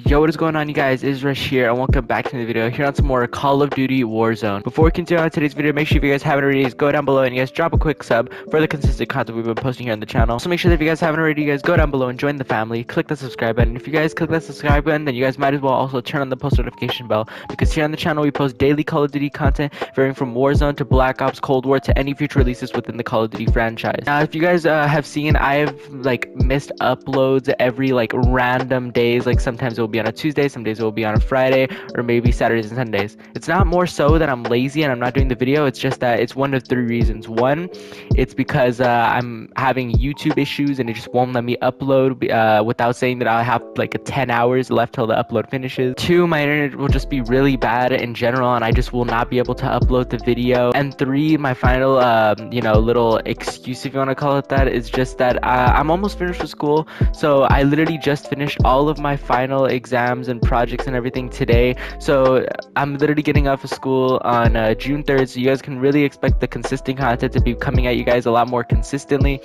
Yo, what is going on, you guys? It is Rush here, and welcome back to the video. Here on some more Call of Duty Warzone. Before we continue on today's video, make sure if you guys haven't already, go down below and you guys drop a quick sub for the consistent content we've been posting here on the channel. So make sure that if you guys haven't already, you guys go down below and join the family. Click the subscribe button. If you guys click that subscribe button, then you guys might as well also turn on the post notification bell, because here on the channel we post daily Call of Duty content varying from Warzone to Black Ops, Cold War to any future releases within the Call of Duty franchise. Now, if you guys have seen, I've missed uploads every random days. Sometimes it will be on a Tuesday, some days it will be on a Friday, or maybe Saturdays and Sundays. It's not more so that I'm lazy and I'm not doing the video. It's just that it's one of three reasons. One, it's because I'm having YouTube issues and it just won't let me upload without saying that I'll have 10 hours left till the upload finishes. Two, my internet will just be really bad in general and I just will not be able to upload the video. And three, my final little excuse, if you want to call it that, is just that I'm almost finished with school. So I literally just finished all of my final exams and projects and everything today. So I'm literally getting off of school on June 3rd, so you guys can really expect the consistent content to be coming at you guys a lot more consistently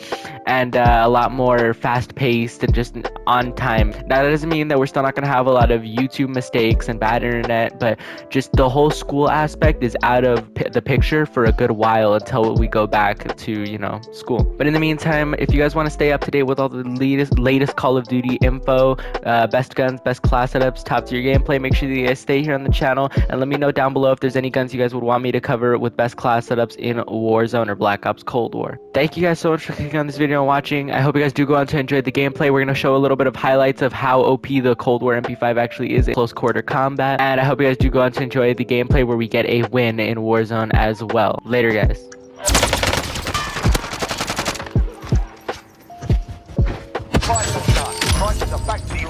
and a lot more fast-paced and just on time. Now, that doesn't mean that we're still not going to have a lot of YouTube mistakes and bad internet, but just the whole school aspect is out of the picture for a good while until we go back to, school. But in the meantime, if you guys want to stay up to date with all the latest Call of Duty info, best guns, best class setups, top tier gameplay, make sure that you guys stay here on the channel and let me know down below if there's any guns you guys would want me to cover with best class setups in Warzone or Black Ops Cold War. Thank you guys so much for clicking on this video and watching. I hope you guys do go on to enjoy the gameplay. We're going to show a little bit of highlights of how OP the Cold War MP5 actually is in close quarter combat, and I hope you guys do go on to enjoy the gameplay where we get a win in Warzone as well. Later, guys.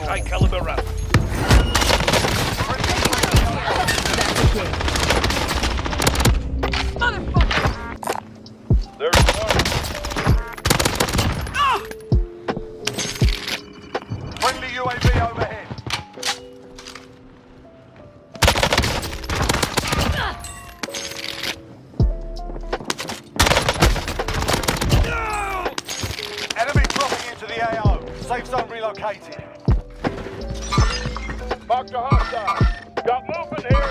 High caliber round. There's one. Friendly UAV overhead. Enemy dropping into the AO. Safe zone relocated. Mark the hostile. Got movement here.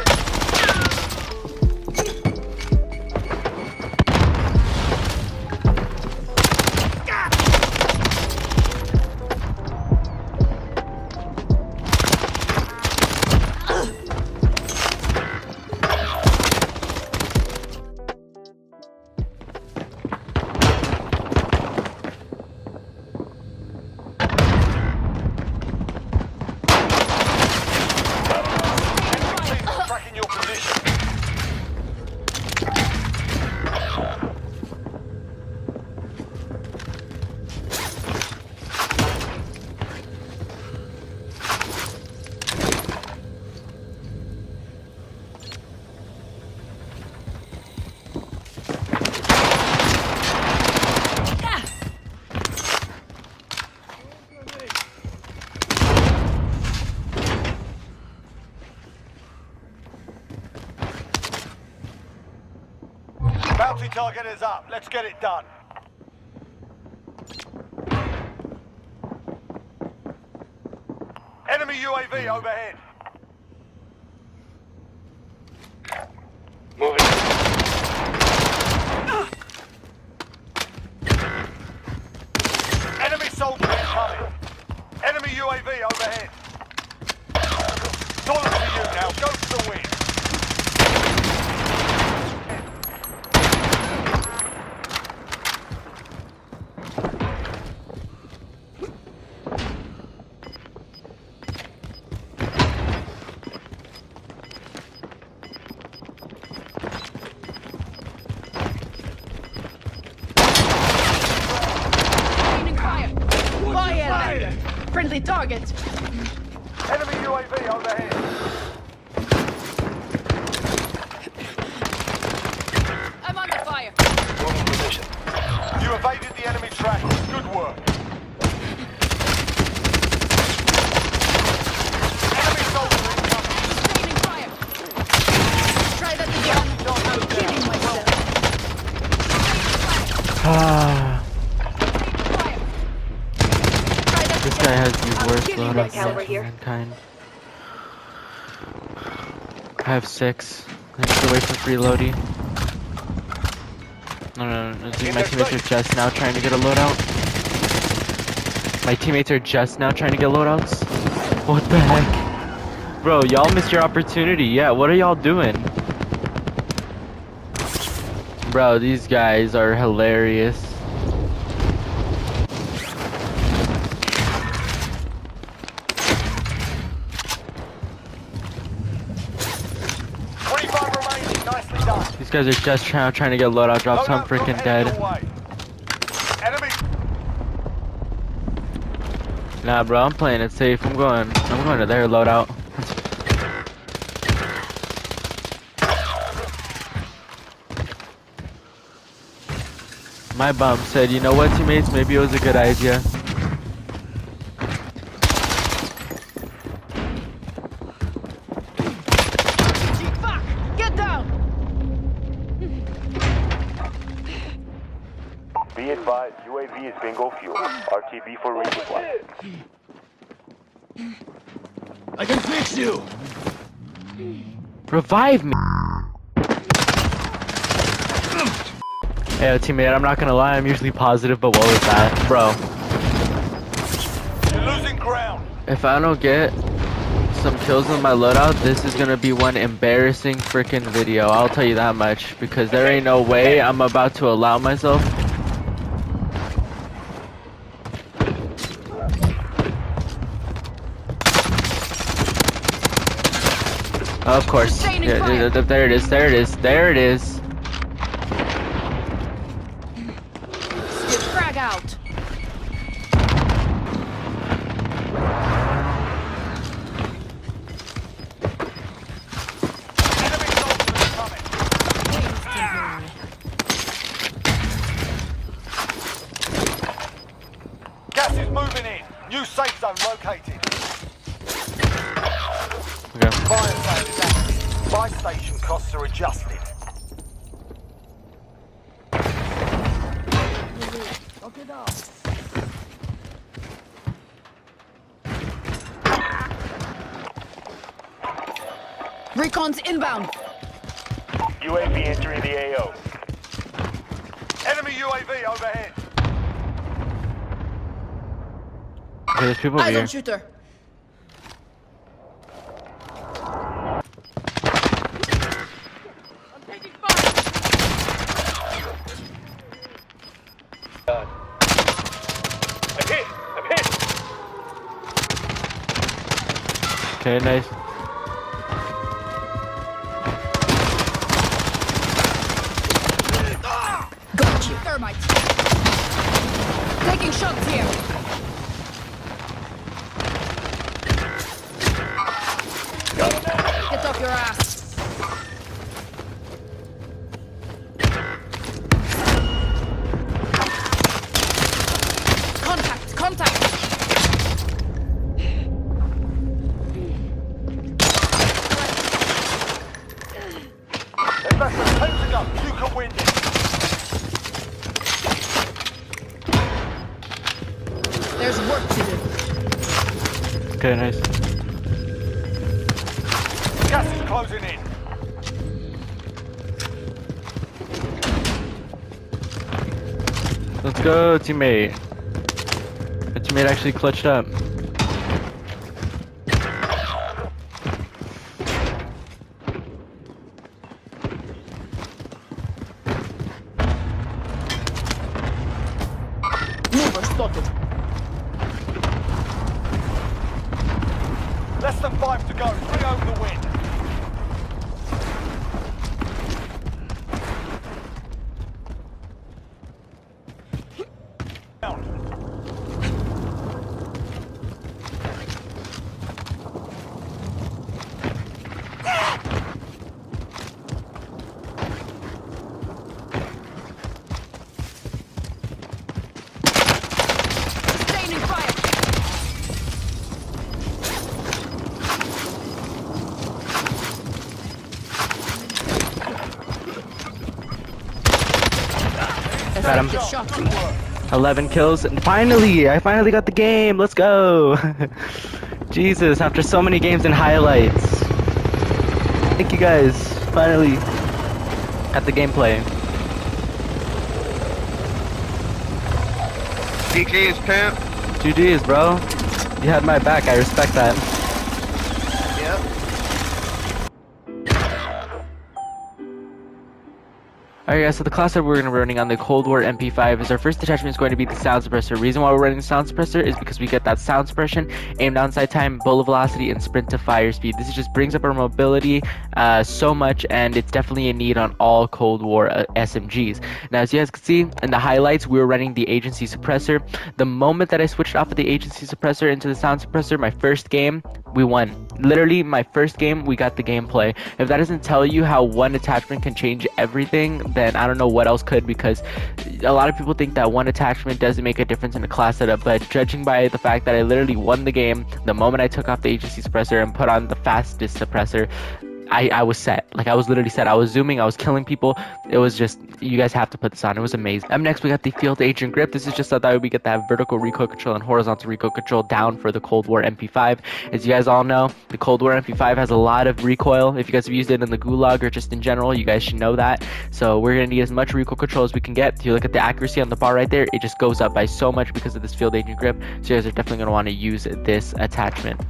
Tracking your position. Bounty target is up. Let's get it done. Enemy UAV overhead. Moving. Enemy soldier incoming. Enemy UAV overhead. It's all up to you now. Go for the win. Friendly target. Enemy UAV overhead. I'm under fire. Moving position. You evaded the enemy track. Good work. Enemy soldier incoming. Sustaining fire. Try that again. I'm killing myself. This guy has the worst load of mankind. I have 6. I need to wait for reloading. No. I think my teammates are just now trying to get a loadout. My teammates are just now trying to get loadouts. What the heck? Bro, y'all missed your opportunity. Yeah, what are y'all doing? Bro, these guys are hilarious. These guys are just trying to get loadout drops, so I'm freaking dead. Nah, bro, I'm playing it safe. I'm going to their loadout. My bum said, you know what, teammates? Maybe it was a good idea. Fuck! Get down! Be advised, UAV is bingo fuel. RTB for resupply. I can fix you! Revive me! Hey, teammate, I'm not gonna lie, I'm usually positive, but what was that? Bro. You're losing ground. If I don't get some kills on my loadout, this is gonna be one embarrassing freaking video. I'll tell you that much, because there ain't no way I'm about to allow myself. Of course. Yeah, there it is. There it is. There it is. Frag out. Enemy soldiers coming. Gas is moving in. New safe zone located. Okay. Fire sale is active. Buy station costs are adjusted. Recon's inbound. UAV entering the AO. Enemy UAV overhead. Okay, there's people over Eyes here. on shooter. I'm taking fire. I'm hit. I'm hit. Okay, nice. Got you. Thermite. Taking shots here. Get off your ass. Contact. Contact. There's less than 10 to go. You can win this. There's work to do. Okay, nice. Gas is closing in. Let's go, teammate. My teammate actually clutched up. Mover spotted. Less than 5 to go. Bring home the win. Sustaining fire. Got him. Effective shot. 11 kills. And finally, I finally got the game. Let's go. Jesus, after so many games and highlights. Thank you guys. Finally got the gameplay. GG's, pimp. GG's, bro. You had my back. I respect that. Yep. Alright guys, so the class that we're going to be running on the Cold War MP5 is our first attachment is going to be the sound suppressor. Reason why we're running the sound suppressor is because we get that sound suppression, aim down sight time, bullet velocity, and sprint to fire speed. This just brings up our mobility so much, and it's definitely a need on all Cold War SMGs. Now as you guys can see in the highlights, we were running the agency suppressor. The moment that I switched off of the agency suppressor into the sound suppressor, my first game, we won. Literally my first game, we got the gameplay. If that doesn't tell you how one attachment can change everything, then I don't know what else could, because a lot of people think that one attachment doesn't make a difference in the class setup, but judging by the fact that I literally won the game the moment I took off the agency suppressor and put on the fastest suppressor, I was set. Like, I was literally set. I was zooming, I was killing people. It was just, you guys have to put this on. It was amazing. Up next, we got the field agent grip. This is just so that we get that vertical recoil control and horizontal recoil control down for the Cold War MP5. As you guys all know, the Cold War MP5 has a lot of recoil. If you guys have used it in the Gulag or just in general, you guys should know that. So we're going to need as much recoil control as we can get. If you look at the accuracy on the bar right there, it just goes up by so much because of this field agent grip. So you guys are definitely going to want to use this attachment.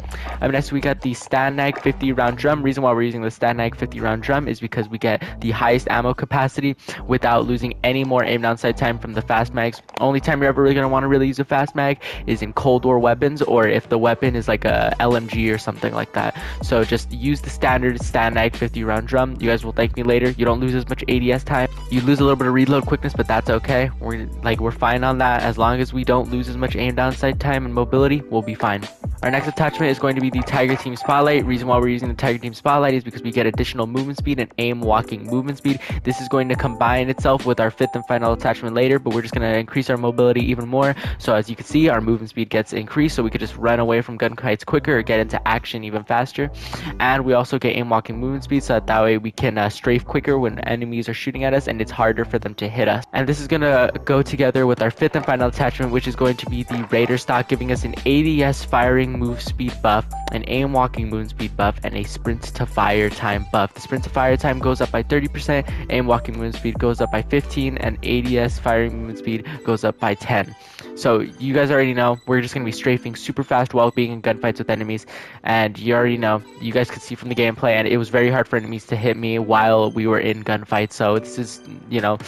Up next, we got the Stanag 50 round drum. Reason why we're using the Stanag 50 round drum is because we get the highest ammo capacity without losing any more aim down sight time from the fast mags. Only time you're ever really going to want to really use a fast mag is in Cold War weapons, or if the weapon is like a LMG or something like that. So just use the standard Stanag 50 round drum. You guys will thank me later. You don't lose as much ADS time. You lose a little bit of reload quickness, but that's okay. We're fine on that. As long as we don't lose as much aim down sight time and mobility, we'll be fine. Our next attachment is going to be the Tiger Team Spotlight. Reason why we're using the Tiger Team Spotlight is because we get additional movement speed and aim walking movement speed. This is going to combine itself with our fifth and final attachment later, but we're just going to increase our mobility even more. So as you can see, our movement speed gets increased, so we could just run away from gunfights quicker or get into action even faster. And we also get aim walking movement speed, so that way we can strafe quicker when enemies are shooting at us and it's harder for them to hit us. And this is going to go together with our fifth and final attachment, which is going to be the Raider stock, giving us an ADS firing move speed buff, an aim walking movement speed buff, and a sprint to fire time buff. The sprint to fire time goes up by 30%, aim walking movement speed goes up by 15%, and ADS firing movement speed goes up by 10%. So you guys already know we're just going to be strafing super fast while being in gunfights with enemies, and you already know, you guys could see from the gameplay, and it was very hard for enemies to hit me while we were in gunfights. So this is, you know,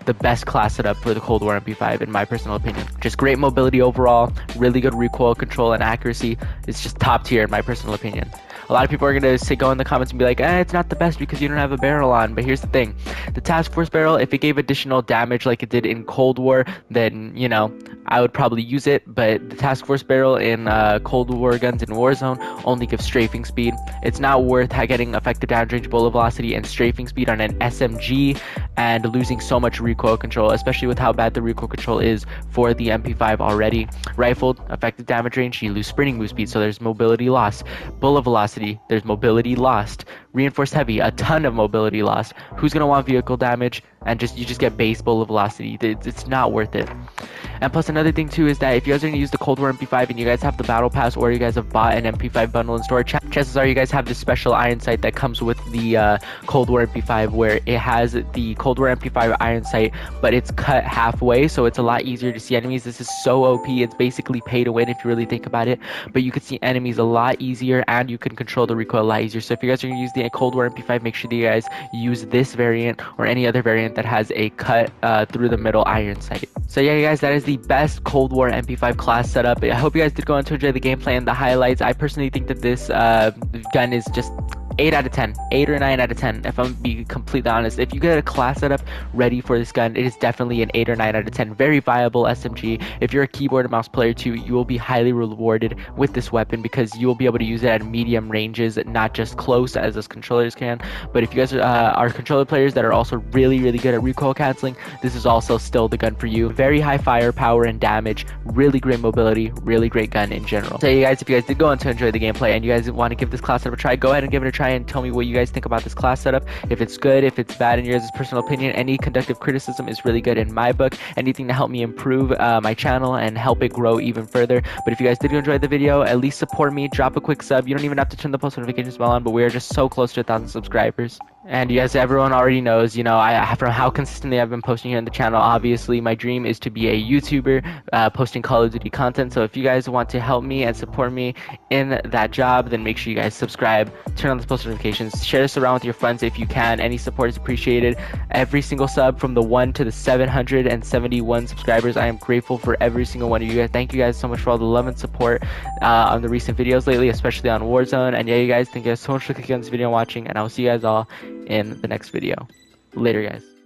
the best class setup for the Cold War MP5 in my personal opinion. Just great mobility overall, really good recoil control and accuracy. It's just top tier in my personal opinion. A lot of people are going to go in the comments and be like, it's not the best because you don't have a barrel on. But here's the thing. The Task Force barrel, if it gave additional damage like it did in Cold War, then, you know, I would probably use it. But the Task Force barrel in Cold War guns in Warzone only gives strafing speed. It's not worth getting effective downrange range bullet velocity and strafing speed on an SMG and losing so much recoil control, especially with how bad the recoil control is for the MP5 already. Rifled, effective damage range, you lose sprinting move speed, so there's mobility loss. Bullet velocity, there's mobility lost. Reinforced heavy, a ton of mobility lost. Who's gonna want vehicle damage? And you just get base bullet velocity. It's not worth it. And plus another thing too is that if you guys are going to use the Cold War MP5 and you guys have the battle pass, or you guys have bought an MP5 bundle in store, chances are you guys have this special iron sight that comes with the Cold War MP5, where it has the Cold War MP5 iron sight, but it's cut halfway, so it's a lot easier to see enemies. This is so OP. It's basically pay to win if you really think about it, but you can see enemies a lot easier and you can control the recoil a lot easier. So if you guys are going to use the Cold War MP5, make sure that you guys use this variant or any other variant that has a cut through the middle iron sight. So yeah guys, that is the best Cold War MP5 class setup. I hope you guys did go on to enjoy the gameplay and the highlights. I personally think that this gun is just 8 out of 10, 8 or 9 out of 10 if I'm being completely honest. If you get a class setup ready for this gun, it is definitely an 8 or 9 out of 10. Very viable SMG. If you're a keyboard and mouse player too, you will be highly rewarded with this weapon because you will be able to use it at medium ranges, not just close as us controllers can. But if you guys are controller players that are also really good at recoil canceling, this is also still the gun for you. Very high firepower and damage, really great mobility, really great gun in general. So you guys, if you guys did go on to enjoy the gameplay and you guys want to give this class setup a try, go ahead and give it a try. try and tell me what you guys think about this class setup. If it's good, if it's bad in your guys' personal opinion. Any conductive criticism is really good in my book. Anything to help me improve my channel and help it grow even further. But if you guys did enjoy the video, at least support me. Drop a quick sub. You don't even have to turn the post notifications bell on, but we are just so close to 1,000 subscribers. And you guys, everyone already knows, you know, from how consistently I've been posting here on the channel, obviously my dream is to be a YouTuber posting Call of Duty content. So if you guys want to help me and support me in that job, then make sure you guys subscribe, turn on the post notifications, share this around with your friends if you can. Any support is appreciated. Every single sub, from the 1 to the 771 subscribers, I am grateful for every single one of you guys. Thank you guys so much for all the love and support on the recent videos lately, especially on Warzone. And yeah, you guys, thank you guys so much for clicking on this video and watching, and I will see you guys all in the next video. Later, guys.